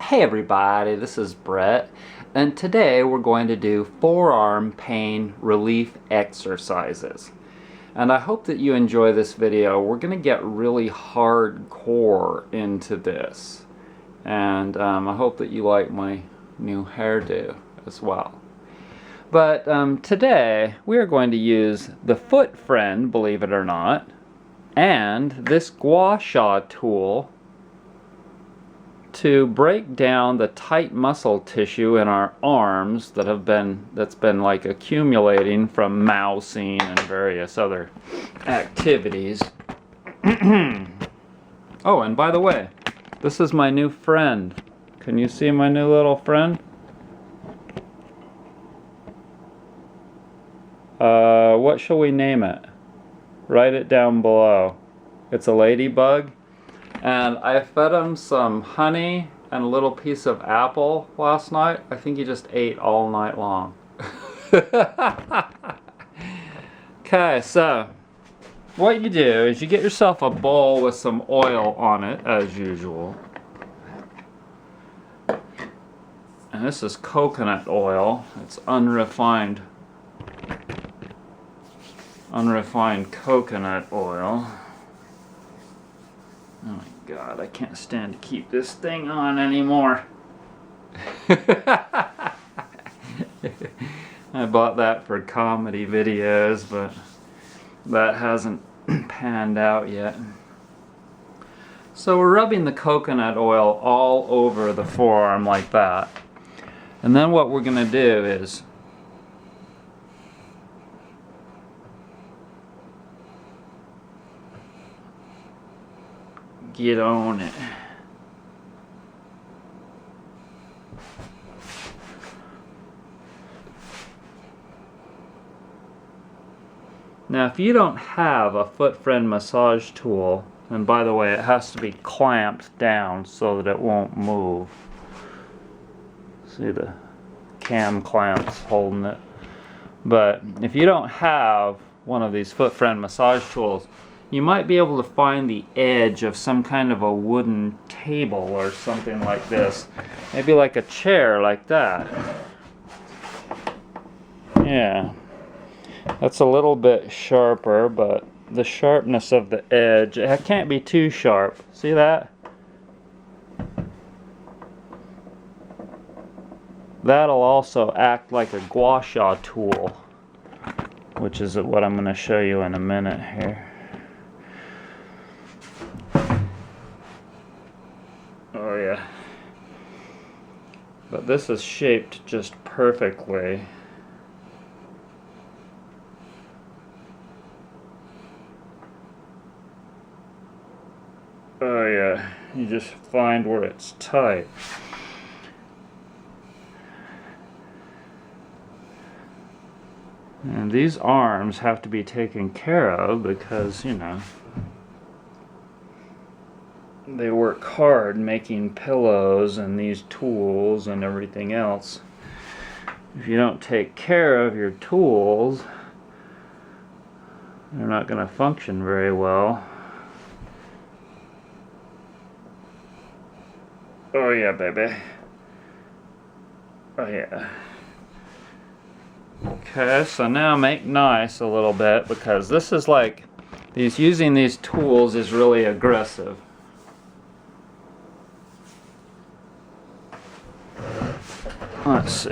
Hey everybody, this is Brett, and today we're going to do forearm pain relief exercises. And I hope that you enjoy this video. We're going to get really hardcore into this. And I hope that you like my new hairdo as well. But today we are going to use the foot friend, believe it or not, and this gua sha tool to break down the tight muscle tissue in our arms that's been like accumulating from mousing and various other activities. Oh, and by the way, this is my new friend. Can you see my new little friend? What shall we name it? Write it down below. It's a ladybug. And I fed him some honey and a little piece of apple last night. I think he just ate all night long. Okay, so what you do is you get yourself a bowl with some oil on it, as usual. And this is coconut oil. It's unrefined coconut oil. Oh my god, I can't stand to keep this thing on anymore. I bought that for comedy videos, but that hasn't panned out yet. So we're rubbing the coconut oil all over the forearm like that. And then what we're going to do is get on it. Now if you don't have a foot friend massage tool, and by the way it has to be clamped down so that it won't move. See the cam clamps holding it. But if you don't have one of these foot friend massage tools, you might be able to find the edge of some kind of a wooden table or something like this. Maybe like a chair like that. Yeah. That's a little bit sharper, but the sharpness of the edge, it can't be too sharp. See that? That'll also act like a gua sha tool, which is what I'm going to show you in a minute here. Oh yeah. But this is shaped just perfectly. Oh yeah, you just find where it's tight. And these arms have to be taken care of because, you know, they work hard making pillows and these tools and everything else. If you don't take care of your tools, they're not going to function very well. Oh yeah, baby. Oh yeah. Okay, so now make nice a little bit because this is like, using these tools is really aggressive. Let's see.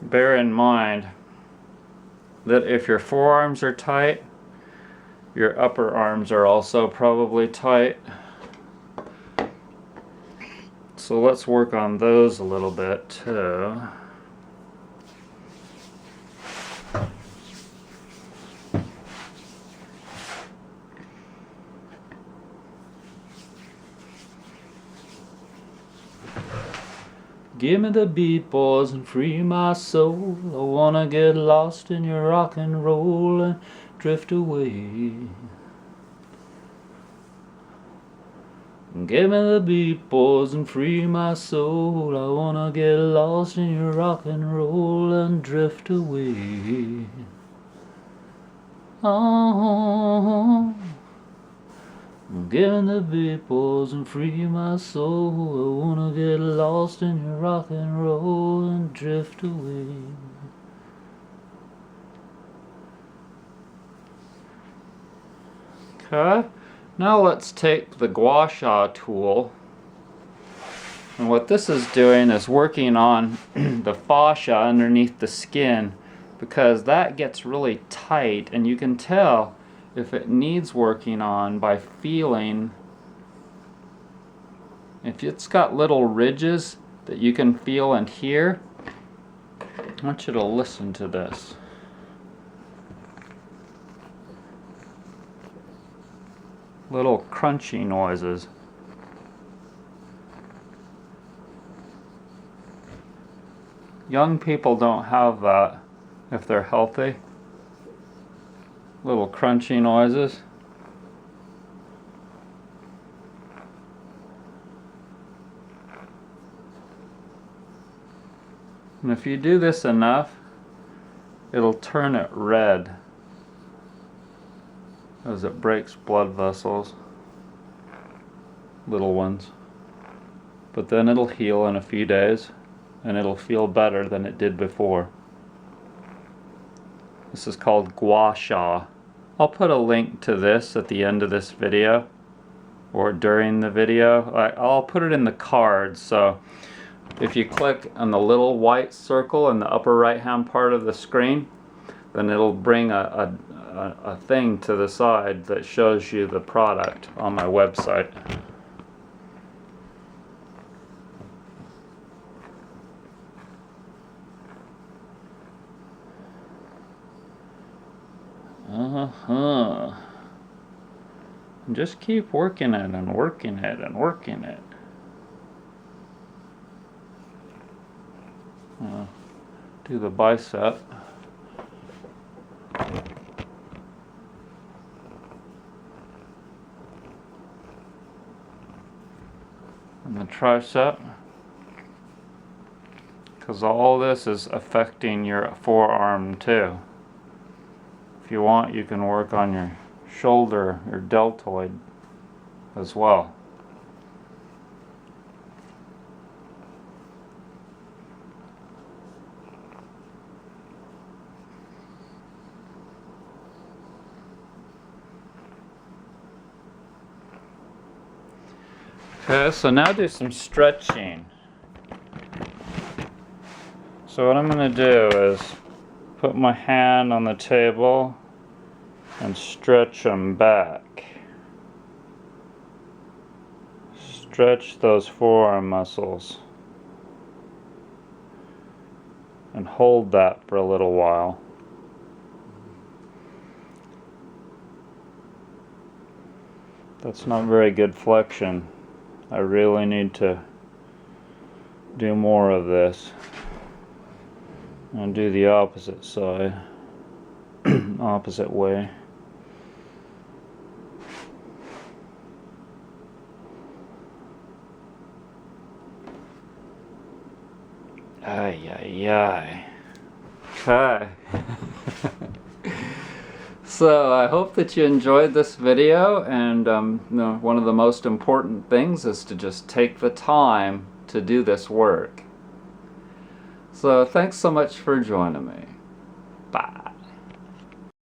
Bear in mind that if your forearms are tight, your upper arms are also probably tight. So let's work on those a little bit too. Give me the beat, boys, and free my soul. I wanna get lost in your rock and roll and drift away. Give me the beat, boys, and free my soul. I wanna get lost in your rock and roll and drift away. Oh, I'm giving the peoples and free my soul. I wanna get lost in your rock and roll and drift away. Okay, now let's take the gua sha tool, and what this is doing is working on the fascia underneath the skin, because that gets really tight, and you can tell if it needs working on by feeling. If it's got little ridges that you can feel and hear, I want you to listen to this. Little crunchy noises. Young people don't have that if they're healthy. Little crunchy noises. And if you do this enough, it'll turn it red as it breaks blood vessels, little ones. But then it'll heal in a few days, and it'll feel better than it did before. This is called gua sha. I'll put a link to this at the end of this video, or during the video. I'll put it in the cards, so if you click on the little white circle in the upper right hand part of the screen, then it'll bring a thing to the side that shows you the product on my website. And just keep working it and working it and working it. Do the bicep. And the tricep. Because all this is affecting your forearm too. If you want, you can work on your shoulder, your deltoid as well. Okay, so now do some stretching. So what I'm going to do is put my hand on the table and stretch them back. Stretch those forearm muscles and hold that for a little while. That's not very good flexion. I really need to do more of this. And do the opposite side, opposite way. Ay, ay, ay. Okay. So I hope that you enjoyed this video, and one of the most important things is to just take the time to do this work. So thanks so much for joining me.